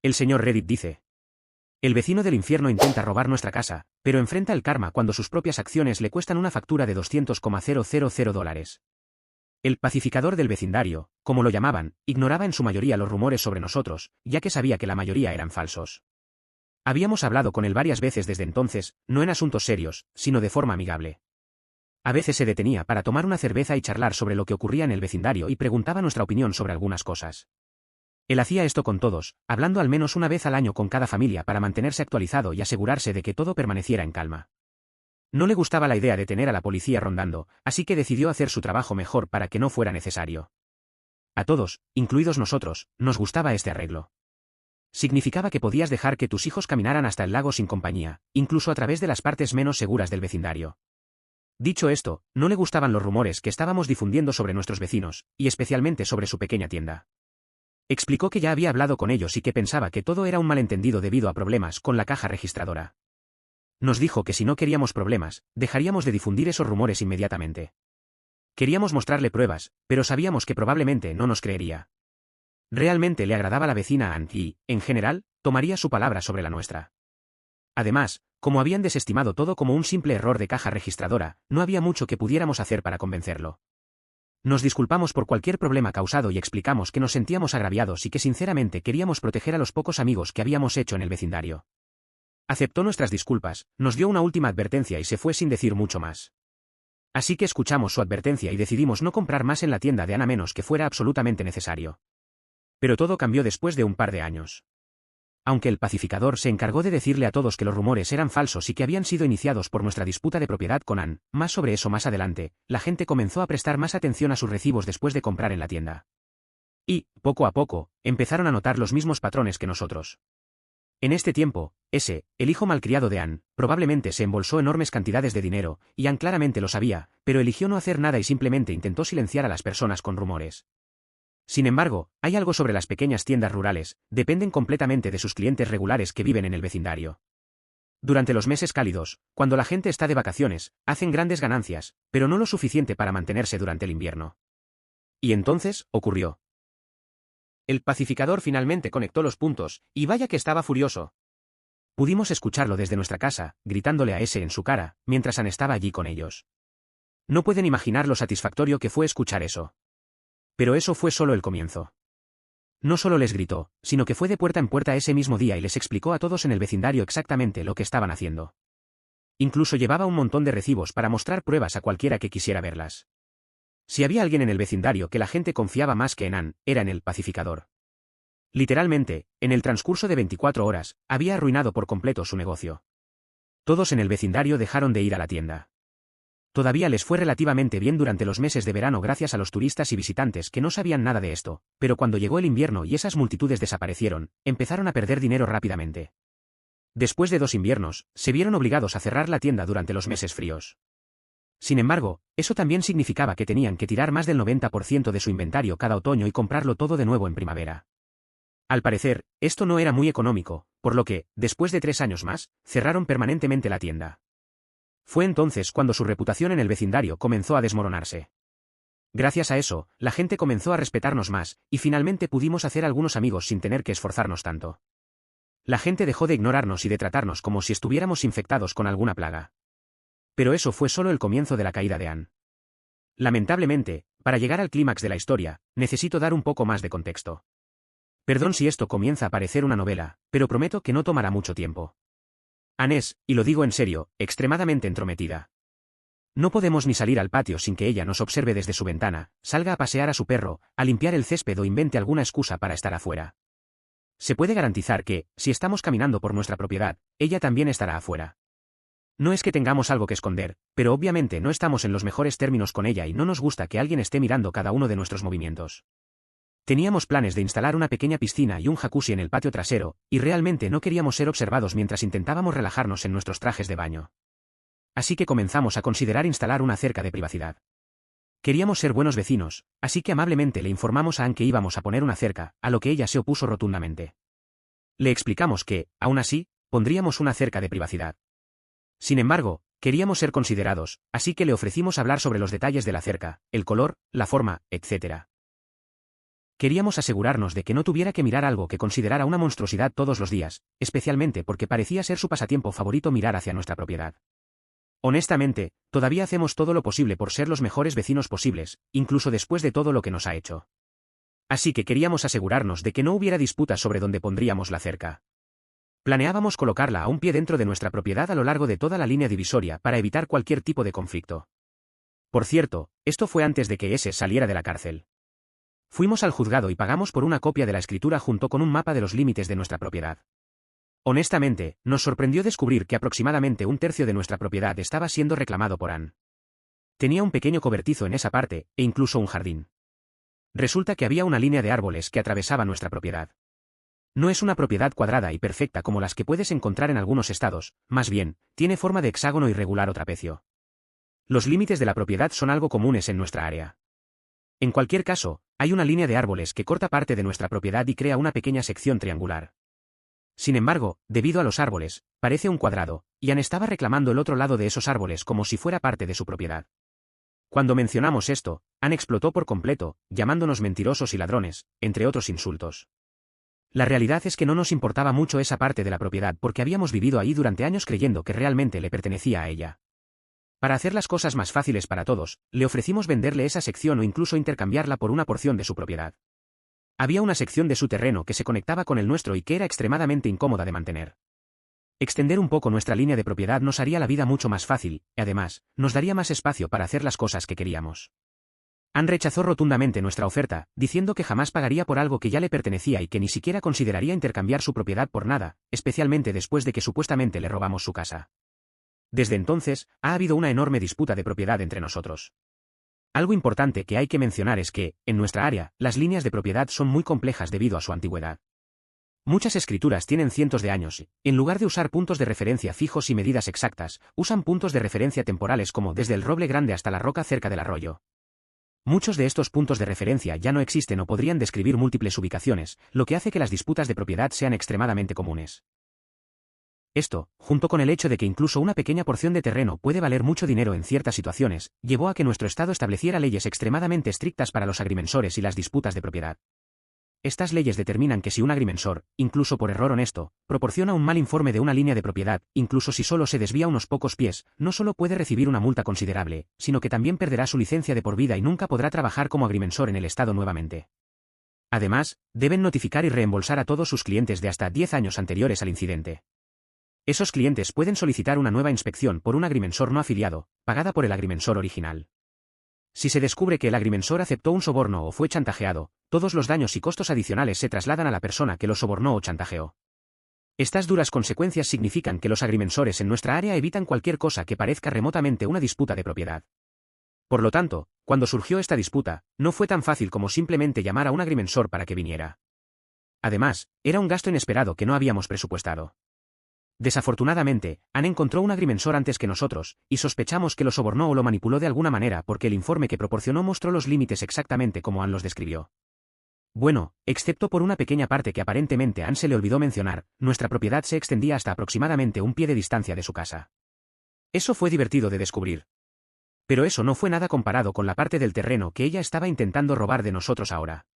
El señor Reddit dice: el vecino del infierno intenta robar nuestra casa, pero enfrenta el karma cuando sus propias acciones le cuestan una factura de $200,000. El pacificador del vecindario, como lo llamaban, ignoraba en su mayoría los rumores sobre nosotros, ya que sabía que la mayoría eran falsos. Habíamos hablado con él varias veces desde entonces, no en asuntos serios, sino de forma amigable. A veces se detenía para tomar una cerveza y charlar sobre lo que ocurría en el vecindario y preguntaba nuestra opinión sobre algunas cosas. Él hacía esto con todos, hablando al menos una vez al año con cada familia para mantenerse actualizado y asegurarse de que todo permaneciera en calma. No le gustaba la idea de tener a la policía rondando, así que decidió hacer su trabajo mejor para que no fuera necesario. A todos, incluidos nosotros, nos gustaba este arreglo. Significaba que podías dejar que tus hijos caminaran hasta el lago sin compañía, incluso a través de las partes menos seguras del vecindario. Dicho esto, no le gustaban los rumores que estábamos difundiendo sobre nuestros vecinos, y especialmente sobre su pequeña tienda. Explicó que ya había hablado con ellos y que pensaba que todo era un malentendido debido a problemas con la caja registradora. Nos dijo que si no queríamos problemas, dejaríamos de difundir esos rumores inmediatamente. Queríamos mostrarle pruebas, pero sabíamos que probablemente no nos creería. Realmente le agradaba la vecina Ann y, en general, tomaría su palabra sobre la nuestra. Además, como habían desestimado todo como un simple error de caja registradora, no había mucho que pudiéramos hacer para convencerlo. Nos disculpamos por cualquier problema causado y explicamos que nos sentíamos agraviados y que sinceramente queríamos proteger a los pocos amigos que habíamos hecho en el vecindario. Aceptó nuestras disculpas, nos dio una última advertencia y se fue sin decir mucho más. Así que escuchamos su advertencia y decidimos no comprar más en la tienda de Ann a menos que fuera absolutamente necesario. Pero todo cambió después de un par de años. Aunque el pacificador se encargó de decirle a todos que los rumores eran falsos y que habían sido iniciados por nuestra disputa de propiedad con Ann, más sobre eso más adelante, la gente comenzó a prestar más atención a sus recibos después de comprar en la tienda. Y, poco a poco, empezaron a notar los mismos patrones que nosotros. En este tiempo, el hijo malcriado de Ann, probablemente se embolsó enormes cantidades de dinero, y Ann claramente lo sabía, pero eligió no hacer nada y simplemente intentó silenciar a las personas con rumores. Sin embargo, hay algo sobre las pequeñas tiendas rurales, dependen completamente de sus clientes regulares que viven en el vecindario. Durante los meses cálidos, cuando la gente está de vacaciones, hacen grandes ganancias, pero no lo suficiente para mantenerse durante el invierno. Y entonces, ocurrió. El pacificador finalmente conectó los puntos, y vaya que estaba furioso. Pudimos escucharlo desde nuestra casa, gritándole a en su cara, mientras Ann estaba allí con ellos. No pueden imaginar lo satisfactorio que fue escuchar eso. Pero eso fue solo el comienzo. No solo les gritó, sino que fue de puerta en puerta ese mismo día y les explicó a todos en el vecindario exactamente lo que estaban haciendo. Incluso llevaba un montón de recibos para mostrar pruebas a cualquiera que quisiera verlas. Si había alguien en el vecindario que la gente confiaba más que en Ann, era en el pacificador. Literalmente, en el transcurso de 24 horas, había arruinado por completo su negocio. Todos en el vecindario dejaron de ir a la tienda. Todavía les fue relativamente bien durante los meses de verano gracias a los turistas y visitantes que no sabían nada de esto, pero cuando llegó el invierno y esas multitudes desaparecieron, empezaron a perder dinero rápidamente. Después de 2 inviernos, se vieron obligados a cerrar la tienda durante los meses fríos. Sin embargo, eso también significaba que tenían que tirar más del 90% de su inventario cada otoño y comprarlo todo de nuevo en primavera. Al parecer, esto no era muy económico, por lo que, después de 3 años más, cerraron permanentemente la tienda. Fue entonces cuando su reputación en el vecindario comenzó a desmoronarse. Gracias a eso, la gente comenzó a respetarnos más, y finalmente pudimos hacer algunos amigos sin tener que esforzarnos tanto. La gente dejó de ignorarnos y de tratarnos como si estuviéramos infectados con alguna plaga. Pero eso fue solo el comienzo de la caída de Ann. Lamentablemente, para llegar al clímax de la historia, necesito dar un poco más de contexto. Perdón si esto comienza a parecer una novela, pero prometo que no tomará mucho tiempo. Ann es, y lo digo en serio, extremadamente entrometida. No podemos ni salir al patio sin que ella nos observe desde su ventana, salga a pasear a su perro, a limpiar el césped o invente alguna excusa para estar afuera. Se puede garantizar que, si estamos caminando por nuestra propiedad, ella también estará afuera. No es que tengamos algo que esconder, pero obviamente no estamos en los mejores términos con ella y no nos gusta que alguien esté mirando cada uno de nuestros movimientos. Teníamos planes de instalar una pequeña piscina y un jacuzzi en el patio trasero, y realmente no queríamos ser observados mientras intentábamos relajarnos en nuestros trajes de baño. Así que comenzamos a considerar instalar una cerca de privacidad. Queríamos ser buenos vecinos, así que amablemente le informamos a Ann que íbamos a poner una cerca, a lo que ella se opuso rotundamente. Le explicamos que, aún así, pondríamos una cerca de privacidad. Sin embargo, queríamos ser considerados, así que le ofrecimos hablar sobre los detalles de la cerca, el color, la forma, etc. Queríamos asegurarnos de que no tuviera que mirar algo que considerara una monstruosidad todos los días, especialmente porque parecía ser su pasatiempo favorito mirar hacia nuestra propiedad. Honestamente, todavía hacemos todo lo posible por ser los mejores vecinos posibles, incluso después de todo lo que nos ha hecho. Así que queríamos asegurarnos de que no hubiera disputas sobre dónde pondríamos la cerca. Planeábamos colocarla a un pie dentro de nuestra propiedad a lo largo de toda la línea divisoria para evitar cualquier tipo de conflicto. Por cierto, esto fue antes de que ese saliera de la cárcel. Fuimos al juzgado y pagamos por una copia de la escritura junto con un mapa de los límites de nuestra propiedad. Honestamente, nos sorprendió descubrir que aproximadamente un tercio de nuestra propiedad estaba siendo reclamado por Ann. Tenía un pequeño cobertizo en esa parte, e incluso un jardín. Resulta que había una línea de árboles que atravesaba nuestra propiedad. No es una propiedad cuadrada y perfecta como las que puedes encontrar en algunos estados, más bien, tiene forma de hexágono irregular o trapecio. Los límites de la propiedad son algo comunes en nuestra área. En cualquier caso, hay una línea de árboles que corta parte de nuestra propiedad y crea una pequeña sección triangular. Sin embargo, debido a los árboles, parece un cuadrado, y Ann estaba reclamando el otro lado de esos árboles como si fuera parte de su propiedad. Cuando mencionamos esto, Ann explotó por completo, llamándonos mentirosos y ladrones, entre otros insultos. La realidad es que no nos importaba mucho esa parte de la propiedad porque habíamos vivido ahí durante años creyendo que realmente le pertenecía a ella. Para hacer las cosas más fáciles para todos, le ofrecimos venderle esa sección o incluso intercambiarla por una porción de su propiedad. Había una sección de su terreno que se conectaba con el nuestro y que era extremadamente incómoda de mantener. Extender un poco nuestra línea de propiedad nos haría la vida mucho más fácil, y además, nos daría más espacio para hacer las cosas que queríamos. Ann rechazó rotundamente nuestra oferta, diciendo que jamás pagaría por algo que ya le pertenecía y que ni siquiera consideraría intercambiar su propiedad por nada, especialmente después de que supuestamente le robamos su casa. Desde entonces, ha habido una enorme disputa de propiedad entre nosotros. Algo importante que hay que mencionar es que, en nuestra área, las líneas de propiedad son muy complejas debido a su antigüedad. Muchas escrituras tienen cientos de años y, en lugar de usar puntos de referencia fijos y medidas exactas, usan puntos de referencia temporales como desde el roble grande hasta la roca cerca del arroyo. Muchos de estos puntos de referencia ya no existen o podrían describir múltiples ubicaciones, lo que hace que las disputas de propiedad sean extremadamente comunes. Esto, junto con el hecho de que incluso una pequeña porción de terreno puede valer mucho dinero en ciertas situaciones, llevó a que nuestro estado estableciera leyes extremadamente estrictas para los agrimensores y las disputas de propiedad. Estas leyes determinan que si un agrimensor, incluso por error honesto, proporciona un mal informe de una línea de propiedad, incluso si solo se desvía unos pocos pies, no solo puede recibir una multa considerable, sino que también perderá su licencia de por vida y nunca podrá trabajar como agrimensor en el estado nuevamente. Además, deben notificar y reembolsar a todos sus clientes de hasta 10 años anteriores al incidente. Esos clientes pueden solicitar una nueva inspección por un agrimensor no afiliado, pagada por el agrimensor original. Si se descubre que el agrimensor aceptó un soborno o fue chantajeado, todos los daños y costos adicionales se trasladan a la persona que lo sobornó o chantajeó. Estas duras consecuencias significan que los agrimensores en nuestra área evitan cualquier cosa que parezca remotamente una disputa de propiedad. Por lo tanto, cuando surgió esta disputa, no fue tan fácil como simplemente llamar a un agrimensor para que viniera. Además, era un gasto inesperado que no habíamos presupuestado. Desafortunadamente, Ann encontró un agrimensor antes que nosotros, y sospechamos que lo sobornó o lo manipuló de alguna manera porque el informe que proporcionó mostró los límites exactamente como Ann los describió. Bueno, excepto por una pequeña parte que aparentemente a Ann se le olvidó mencionar, nuestra propiedad se extendía hasta aproximadamente un pie de distancia de su casa. Eso fue divertido de descubrir. Pero eso no fue nada comparado con la parte del terreno que ella estaba intentando robar de nosotros ahora.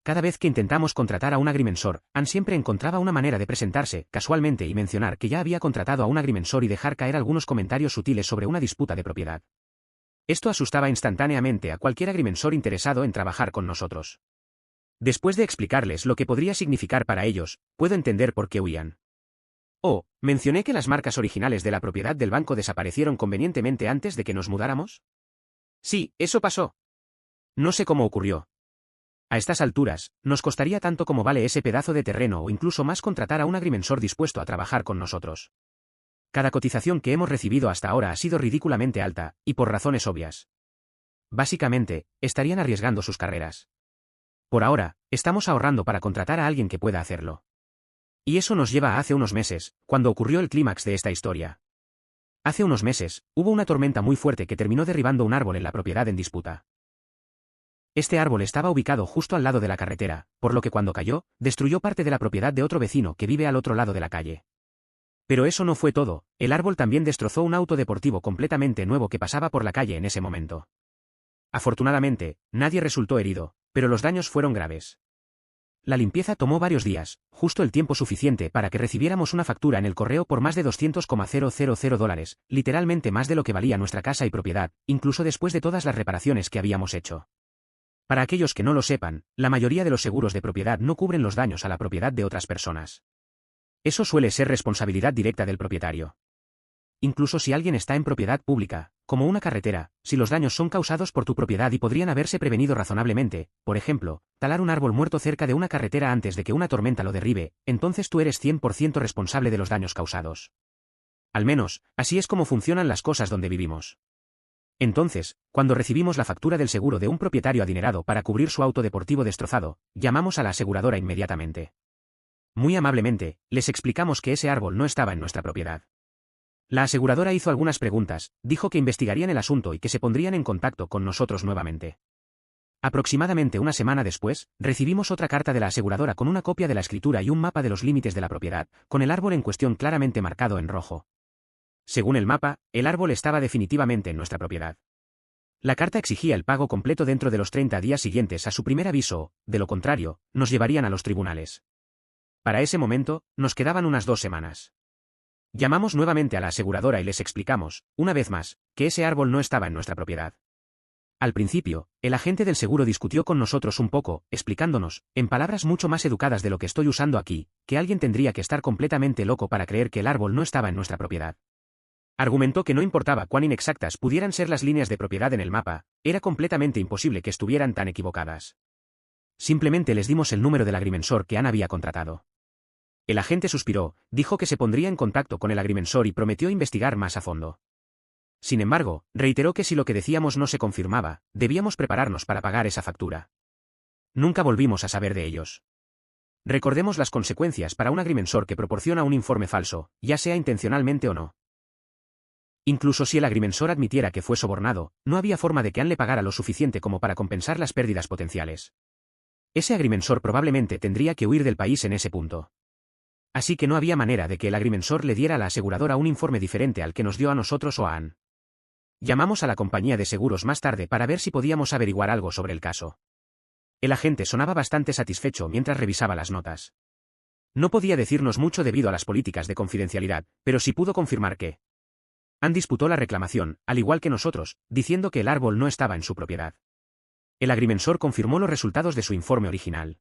Cada vez que intentamos contratar a un agrimensor, Ann siempre encontraba una manera de presentarse, casualmente y mencionar que ya había contratado a un agrimensor y dejar caer algunos comentarios sutiles sobre una disputa de propiedad. Esto asustaba instantáneamente a cualquier agrimensor interesado en trabajar con nosotros. Después de explicarles lo que podría significar para ellos, puedo entender por qué huían. Oh, ¿mencioné que las marcas originales de la propiedad del banco desaparecieron convenientemente antes de que nos mudáramos? Sí, eso pasó. No sé cómo ocurrió. A estas alturas, nos costaría tanto como vale ese pedazo de terreno o incluso más contratar a un agrimensor dispuesto a trabajar con nosotros. Cada cotización que hemos recibido hasta ahora ha sido ridículamente alta, y por razones obvias. Básicamente, estarían arriesgando sus carreras. Por ahora, estamos ahorrando para contratar a alguien que pueda hacerlo. Y eso nos lleva a hace unos meses, cuando ocurrió el clímax de esta historia. Hace unos meses, hubo una tormenta muy fuerte que terminó derribando un árbol en la propiedad en disputa. Este árbol estaba ubicado justo al lado de la carretera, por lo que cuando cayó, destruyó parte de la propiedad de otro vecino que vive al otro lado de la calle. Pero eso no fue todo, el árbol también destrozó un auto deportivo completamente nuevo que pasaba por la calle en ese momento. Afortunadamente, nadie resultó herido, pero los daños fueron graves. La limpieza tomó varios días, justo el tiempo suficiente para que recibiéramos una factura en el correo por más de $200,000, literalmente más de lo que valía nuestra casa y propiedad, incluso después de todas las reparaciones que habíamos hecho. Para aquellos que no lo sepan, la mayoría de los seguros de propiedad no cubren los daños a la propiedad de otras personas. Eso suele ser responsabilidad directa del propietario. Incluso si alguien está en propiedad pública, como una carretera, si los daños son causados por tu propiedad y podrían haberse prevenido razonablemente, por ejemplo, talar un árbol muerto cerca de una carretera antes de que una tormenta lo derribe, entonces tú eres 100% responsable de los daños causados. Al menos, así es como funcionan las cosas donde vivimos. Entonces, cuando recibimos la factura del seguro de un propietario adinerado para cubrir su auto deportivo destrozado, llamamos a la aseguradora inmediatamente. Muy amablemente, les explicamos que ese árbol no estaba en nuestra propiedad. La aseguradora hizo algunas preguntas, dijo que investigarían el asunto y que se pondrían en contacto con nosotros nuevamente. Aproximadamente una semana después, recibimos otra carta de la aseguradora con una copia de la escritura y un mapa de los límites de la propiedad, con el árbol en cuestión claramente marcado en rojo. Según el mapa, el árbol estaba definitivamente en nuestra propiedad. La carta exigía el pago completo dentro de los 30 días siguientes a su primer aviso, de lo contrario, nos llevarían a los tribunales. Para ese momento, nos quedaban unas 2 semanas. Llamamos nuevamente a la aseguradora y les explicamos, una vez más, que ese árbol no estaba en nuestra propiedad. Al principio, el agente del seguro discutió con nosotros un poco, explicándonos, en palabras mucho más educadas de lo que estoy usando aquí, que alguien tendría que estar completamente loco para creer que el árbol no estaba en nuestra propiedad. Argumentó que no importaba cuán inexactas pudieran ser las líneas de propiedad en el mapa, era completamente imposible que estuvieran tan equivocadas. Simplemente les dimos el número del agrimensor que Ann había contratado. El agente suspiró, dijo que se pondría en contacto con el agrimensor y prometió investigar más a fondo. Sin embargo, reiteró que si lo que decíamos no se confirmaba, debíamos prepararnos para pagar esa factura. Nunca volvimos a saber de ellos. Recordemos las consecuencias para un agrimensor que proporciona un informe falso, ya sea intencionalmente o no. Incluso si el agrimensor admitiera que fue sobornado, no había forma de que Ann le pagara lo suficiente como para compensar las pérdidas potenciales. Ese agrimensor probablemente tendría que huir del país en ese punto. Así que no había manera de que el agrimensor le diera a la aseguradora un informe diferente al que nos dio a nosotros o a Ann. Llamamos a la compañía de seguros más tarde para ver si podíamos averiguar algo sobre el caso. El agente sonaba bastante satisfecho mientras revisaba las notas. No podía decirnos mucho debido a las políticas de confidencialidad, pero sí pudo confirmar que Ann disputó la reclamación, al igual que nosotros, diciendo que el árbol no estaba en su propiedad. El agrimensor confirmó los resultados de su informe original.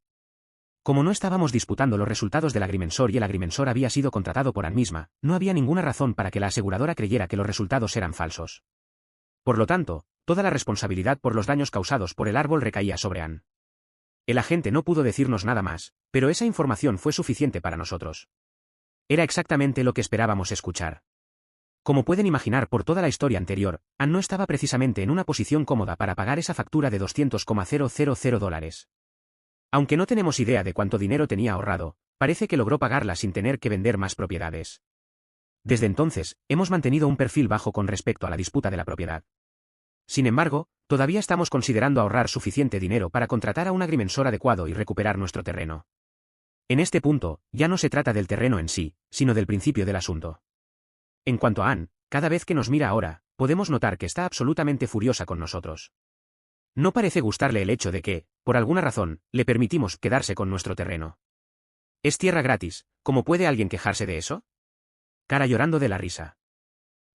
Como no estábamos disputando los resultados del agrimensor y el agrimensor había sido contratado por Ann misma, no había ninguna razón para que la aseguradora creyera que los resultados eran falsos. Por lo tanto, toda la responsabilidad por los daños causados por el árbol recaía sobre Ann. El agente no pudo decirnos nada más, pero esa información fue suficiente para nosotros. Era exactamente lo que esperábamos escuchar. Como pueden imaginar por toda la historia anterior, Ann no estaba precisamente en una posición cómoda para pagar esa factura de $200,000. Aunque no tenemos idea de cuánto dinero tenía ahorrado, parece que logró pagarla sin tener que vender más propiedades. Desde entonces, hemos mantenido un perfil bajo con respecto a la disputa de la propiedad. Sin embargo, todavía estamos considerando ahorrar suficiente dinero para contratar a un agrimensor adecuado y recuperar nuestro terreno. En este punto, ya no se trata del terreno en sí, sino del principio del asunto. En cuanto a Ann, cada vez que nos mira ahora, podemos notar que está absolutamente furiosa con nosotros. No parece gustarle el hecho de que, por alguna razón, le permitimos quedarse con nuestro terreno. ¿Es tierra gratis? ¿Cómo puede alguien quejarse de eso? Cara llorando de la risa.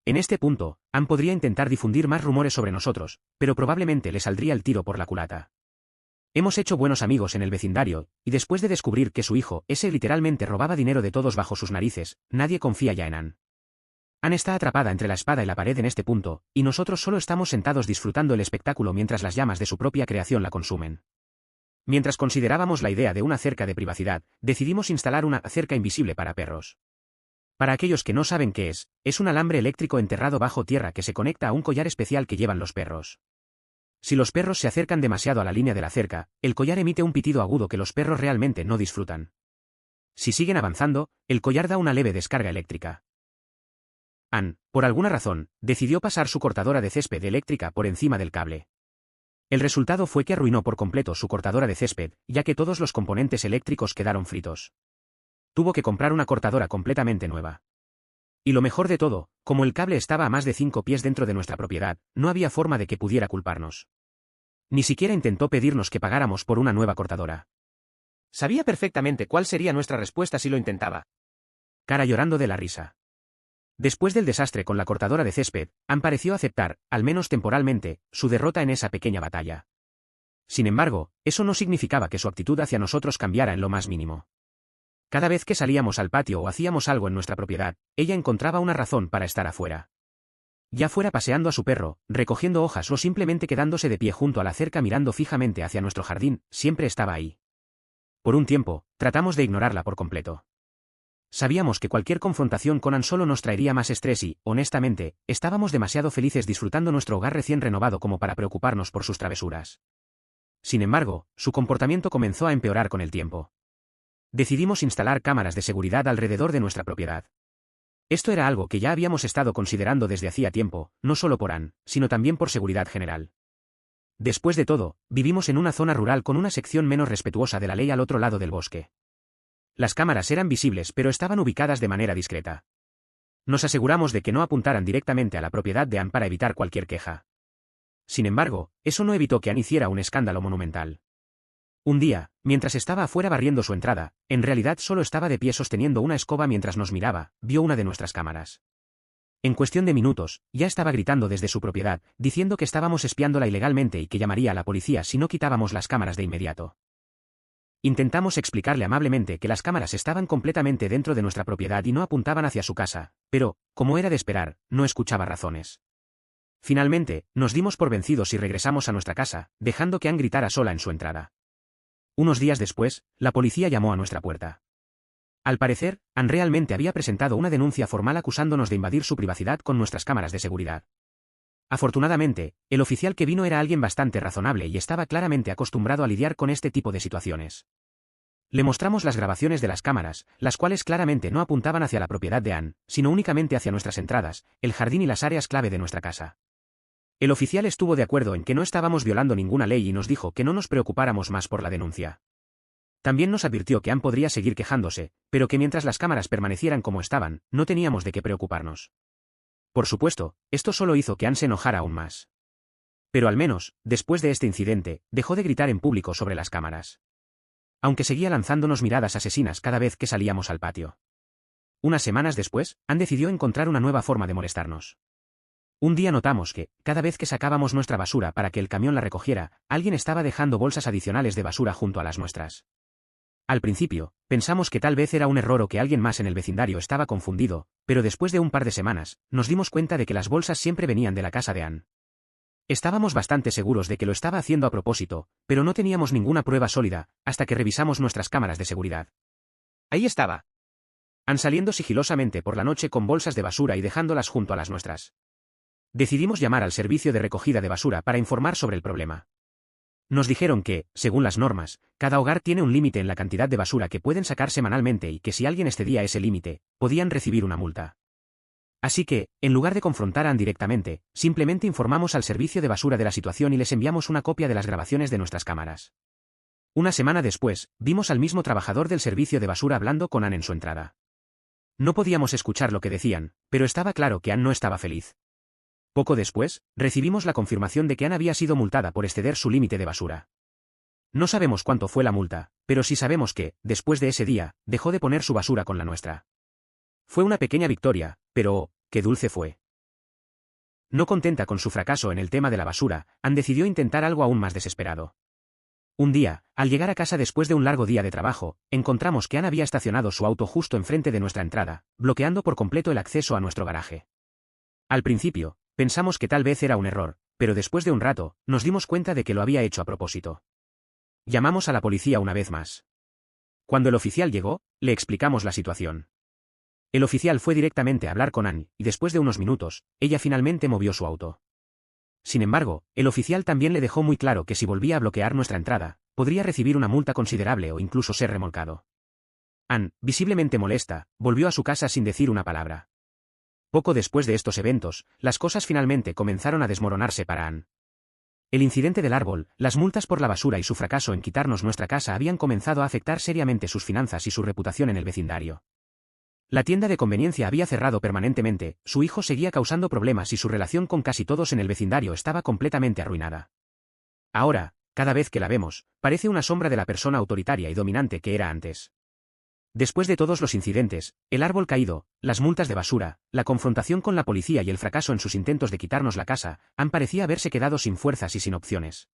En este punto, Ann podría intentar difundir más rumores sobre nosotros, pero probablemente le saldría el tiro por la culata. Hemos hecho buenos amigos en el vecindario, y después de descubrir que su hijo, ese literalmente robaba dinero de todos bajo sus narices, nadie confía ya en Ann. Ann está atrapada entre la espada y la pared en este punto, y nosotros solo estamos sentados disfrutando el espectáculo mientras las llamas de su propia creación la consumen. Mientras considerábamos la idea de una cerca de privacidad, decidimos instalar una cerca invisible para perros. Para aquellos que no saben qué es un alambre eléctrico enterrado bajo tierra que se conecta a un collar especial que llevan los perros. Si los perros se acercan demasiado a la línea de la cerca, el collar emite un pitido agudo que los perros realmente no disfrutan. Si siguen avanzando, el collar da una leve descarga eléctrica. Ann, por alguna razón, decidió pasar su cortadora de césped eléctrica por encima del cable. El resultado fue que arruinó por completo su cortadora de césped, ya que todos los componentes eléctricos quedaron fritos. Tuvo que comprar una cortadora completamente nueva. Y lo mejor de todo, como el cable estaba a más de 5 pies dentro de nuestra propiedad, no había forma de que pudiera culparnos. Ni siquiera intentó pedirnos que pagáramos por una nueva cortadora. Sabía perfectamente cuál sería nuestra respuesta si lo intentaba. Cara llorando de la risa. Después del desastre con la cortadora de césped, Ann pareció aceptar, al menos temporalmente, su derrota en esa pequeña batalla. Sin embargo, eso no significaba que su actitud hacia nosotros cambiara en lo más mínimo. Cada vez que salíamos al patio o hacíamos algo en nuestra propiedad, ella encontraba una razón para estar afuera. Ya fuera paseando a su perro, recogiendo hojas o simplemente quedándose de pie junto a la cerca mirando fijamente hacia nuestro jardín, siempre estaba ahí. Por un tiempo, tratamos de ignorarla por completo. Sabíamos que cualquier confrontación con Ann solo nos traería más estrés y, honestamente, estábamos demasiado felices disfrutando nuestro hogar recién renovado como para preocuparnos por sus travesuras. Sin embargo, su comportamiento comenzó a empeorar con el tiempo. Decidimos instalar cámaras de seguridad alrededor de nuestra propiedad. Esto era algo que ya habíamos estado considerando desde hacía tiempo, no solo por Ann, sino también por seguridad general. Después de todo, vivimos en una zona rural con una sección menos respetuosa de la ley al otro lado del bosque. Las cámaras eran visibles pero estaban ubicadas de manera discreta. Nos aseguramos de que no apuntaran directamente a la propiedad de Ann para evitar cualquier queja. Sin embargo, eso no evitó que Ann hiciera un escándalo monumental. Un día, mientras estaba afuera barriendo su entrada, en realidad solo estaba de pie sosteniendo una escoba mientras nos miraba, vio una de nuestras cámaras. En cuestión de minutos, ya estaba gritando desde su propiedad, diciendo que estábamos espiándola ilegalmente y que llamaría a la policía si no quitábamos las cámaras de inmediato. Intentamos explicarle amablemente que las cámaras estaban completamente dentro de nuestra propiedad y no apuntaban hacia su casa, pero, como era de esperar, no escuchaba razones. Finalmente, nos dimos por vencidos y regresamos a nuestra casa, dejando que Ann gritara sola en su entrada. Unos días después, la policía llamó a nuestra puerta. Al parecer, Ann realmente había presentado una denuncia formal acusándonos de invadir su privacidad con nuestras cámaras de seguridad. Afortunadamente, el oficial que vino era alguien bastante razonable y estaba claramente acostumbrado a lidiar con este tipo de situaciones. Le mostramos las grabaciones de las cámaras, las cuales claramente no apuntaban hacia la propiedad de Ann, sino únicamente hacia nuestras entradas, el jardín y las áreas clave de nuestra casa. El oficial estuvo de acuerdo en que no estábamos violando ninguna ley y nos dijo que no nos preocupáramos más por la denuncia. También nos advirtió que Ann podría seguir quejándose, pero que mientras las cámaras permanecieran como estaban, no teníamos de qué preocuparnos. Por supuesto, esto solo hizo que Ann se enojara aún más. Pero al menos, después de este incidente, dejó de gritar en público sobre las cámaras. Aunque seguía lanzándonos miradas asesinas cada vez que salíamos al patio. Unas semanas después, Ann decidió encontrar una nueva forma de molestarnos. Un día notamos que, cada vez que sacábamos nuestra basura para que el camión la recogiera, alguien estaba dejando bolsas adicionales de basura junto a las nuestras. Al principio, pensamos que tal vez era un error o que alguien más en el vecindario estaba confundido, pero después de un par de semanas, nos dimos cuenta de que las bolsas siempre venían de la casa de Ann. Estábamos bastante seguros de que lo estaba haciendo a propósito, pero no teníamos ninguna prueba sólida, hasta que revisamos nuestras cámaras de seguridad. Ahí estaba Ann saliendo sigilosamente por la noche con bolsas de basura y dejándolas junto a las nuestras. Decidimos llamar al servicio de recogida de basura para informar sobre el problema. Nos dijeron que, según las normas, cada hogar tiene un límite en la cantidad de basura que pueden sacar semanalmente y que si alguien excedía ese límite, podían recibir una multa. Así que, en lugar de confrontar a Ann directamente, simplemente informamos al servicio de basura de la situación y les enviamos una copia de las grabaciones de nuestras cámaras. Una semana después, vimos al mismo trabajador del servicio de basura hablando con Ann en su entrada. No podíamos escuchar lo que decían, pero estaba claro que Ann no estaba feliz. Poco después, recibimos la confirmación de que Ann había sido multada por exceder su límite de basura. No sabemos cuánto fue la multa, pero sí sabemos que, después de ese día, dejó de poner su basura con la nuestra. Fue una pequeña victoria, pero oh, qué dulce fue. No contenta con su fracaso en el tema de la basura, Ann decidió intentar algo aún más desesperado. Un día, al llegar a casa después de un largo día de trabajo, encontramos que Ann había estacionado su auto justo enfrente de nuestra entrada, bloqueando por completo el acceso a nuestro garaje. Al principio, pensamos que tal vez era un error, pero después de un rato, nos dimos cuenta de que lo había hecho a propósito. Llamamos a la policía una vez más. Cuando el oficial llegó, le explicamos la situación. El oficial fue directamente a hablar con Ann, y después de unos minutos, ella finalmente movió su auto. Sin embargo, el oficial también le dejó muy claro que si volvía a bloquear nuestra entrada, podría recibir una multa considerable o incluso ser remolcado. Ann, visiblemente molesta, volvió a su casa sin decir una palabra. Poco después de estos eventos, las cosas finalmente comenzaron a desmoronarse para Ann. El incidente del árbol, las multas por la basura y su fracaso en quitarnos nuestra casa habían comenzado a afectar seriamente sus finanzas y su reputación en el vecindario. La tienda de conveniencia había cerrado permanentemente, su hijo seguía causando problemas y su relación con casi todos en el vecindario estaba completamente arruinada. Ahora, cada vez que la vemos, parece una sombra de la persona autoritaria y dominante que era antes. Después de todos los incidentes, el árbol caído, las multas de basura, la confrontación con la policía y el fracaso en sus intentos de quitarnos la casa, Ann parecía haberse quedado sin fuerzas y sin opciones.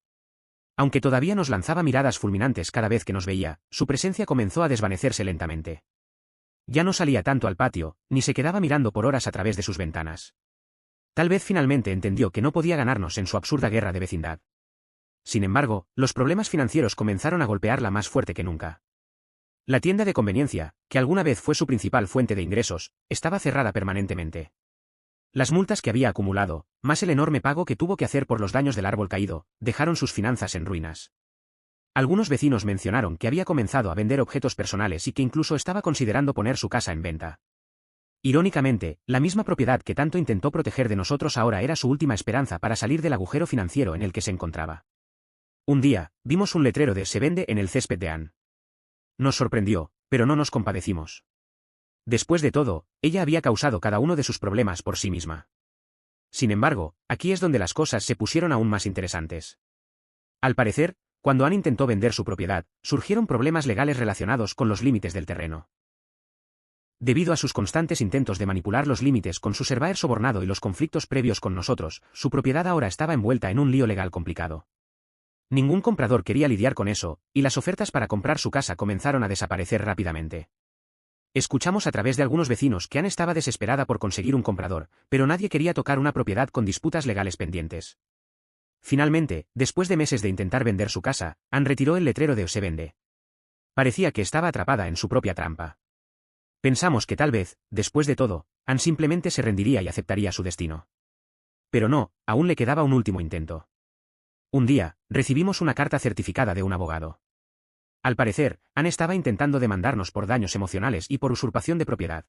Aunque todavía nos lanzaba miradas fulminantes cada vez que nos veía, su presencia comenzó a desvanecerse lentamente. Ya no salía tanto al patio, ni se quedaba mirando por horas a través de sus ventanas. Tal vez finalmente entendió que no podía ganarnos en su absurda guerra de vecindad. Sin embargo, los problemas financieros comenzaron a golpearla más fuerte que nunca. La tienda de conveniencia, que alguna vez fue su principal fuente de ingresos, estaba cerrada permanentemente. Las multas que había acumulado, más el enorme pago que tuvo que hacer por los daños del árbol caído, dejaron sus finanzas en ruinas. Algunos vecinos mencionaron que había comenzado a vender objetos personales y que incluso estaba considerando poner su casa en venta. Irónicamente, la misma propiedad que tanto intentó proteger de nosotros ahora era su última esperanza para salir del agujero financiero en el que se encontraba. Un día, vimos un letrero de "Se vende" en el césped de Ann. Nos sorprendió, pero no nos compadecimos. Después de todo, ella había causado cada uno de sus problemas por sí misma. Sin embargo, aquí es donde las cosas se pusieron aún más interesantes. Al parecer, cuando Ann intentó vender su propiedad, surgieron problemas legales relacionados con los límites del terreno. Debido a sus constantes intentos de manipular los límites con su surveyor sobornado y los conflictos previos con nosotros, su propiedad ahora estaba envuelta en un lío legal complicado. Ningún comprador quería lidiar con eso, y las ofertas para comprar su casa comenzaron a desaparecer rápidamente. Escuchamos a través de algunos vecinos que Ann estaba desesperada por conseguir un comprador, pero nadie quería tocar una propiedad con disputas legales pendientes. Finalmente, después de meses de intentar vender su casa, Ann retiró el letrero de "Se vende". Parecía que estaba atrapada en su propia trampa. Pensamos que tal vez, después de todo, Ann simplemente se rendiría y aceptaría su destino. Pero no, aún le quedaba un último intento. Un día, recibimos una carta certificada de un abogado. Al parecer, Ann estaba intentando demandarnos por daños emocionales y por usurpación de propiedad.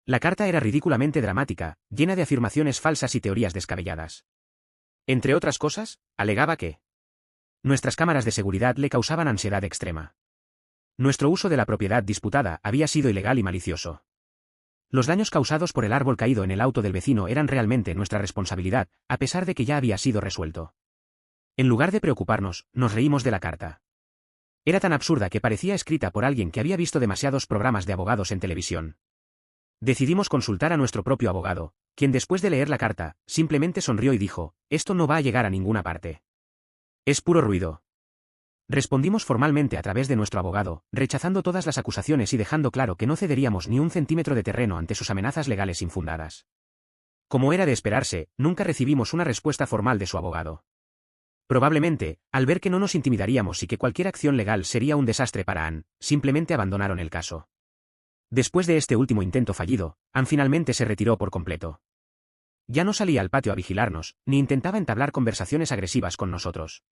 La carta era ridículamente dramática, llena de afirmaciones falsas y teorías descabelladas. Entre otras cosas, alegaba que nuestras cámaras de seguridad le causaban ansiedad extrema. Nuestro uso de la propiedad disputada había sido ilegal y malicioso. Los daños causados por el árbol caído en el auto del vecino eran realmente nuestra responsabilidad, a pesar de que ya había sido resuelto. En lugar de preocuparnos, nos reímos de la carta. Era tan absurda que parecía escrita por alguien que había visto demasiados programas de abogados en televisión. Decidimos consultar a nuestro propio abogado, quien después de leer la carta, simplemente sonrió y dijo: "Esto no va a llegar a ninguna parte. Es puro ruido". Respondimos formalmente a través de nuestro abogado, rechazando todas las acusaciones y dejando claro que no cederíamos ni un centímetro de terreno ante sus amenazas legales infundadas. Como era de esperarse, nunca recibimos una respuesta formal de su abogado. Probablemente, al ver que no nos intimidaríamos y que cualquier acción legal sería un desastre para Ann, simplemente abandonaron el caso. Después de este último intento fallido, Ann finalmente se retiró por completo. Ya no salía al patio a vigilarnos, ni intentaba entablar conversaciones agresivas con nosotros.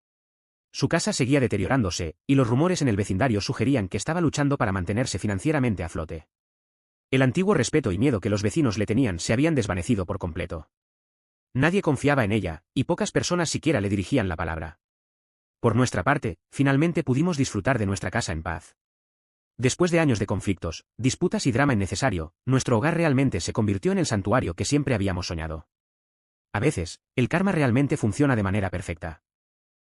Su casa seguía deteriorándose, y los rumores en el vecindario sugerían que estaba luchando para mantenerse financieramente a flote. El antiguo respeto y miedo que los vecinos le tenían se habían desvanecido por completo. Nadie confiaba en ella, y pocas personas siquiera le dirigían la palabra. Por nuestra parte, finalmente pudimos disfrutar de nuestra casa en paz. Después de años de conflictos, disputas y drama innecesario, nuestro hogar realmente se convirtió en el santuario que siempre habíamos soñado. A veces, el karma realmente funciona de manera perfecta.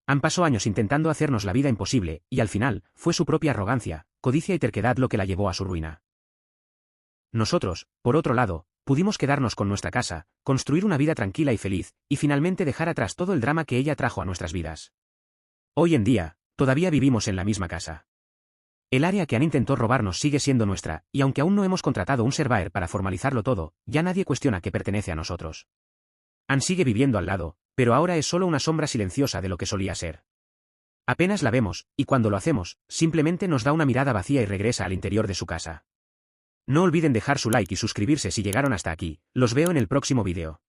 Ann pasó años intentando hacernos la vida imposible, y al final, fue su propia arrogancia, codicia y terquedad lo que la llevó a su ruina. Nosotros, por otro lado, pudimos quedarnos con nuestra casa, construir una vida tranquila y feliz, y finalmente dejar atrás todo el drama que ella trajo a nuestras vidas. Hoy en día, todavía vivimos en la misma casa. El área que Ann intentó robarnos sigue siendo nuestra, y aunque aún no hemos contratado un surveyor para formalizarlo todo, ya nadie cuestiona que pertenece a nosotros. Ann sigue viviendo al lado, pero ahora es solo una sombra silenciosa de lo que solía ser. Apenas la vemos, y cuando lo hacemos, simplemente nos da una mirada vacía y regresa al interior de su casa. No olviden dejar su like y suscribirse si llegaron hasta aquí. Los veo en el próximo vídeo.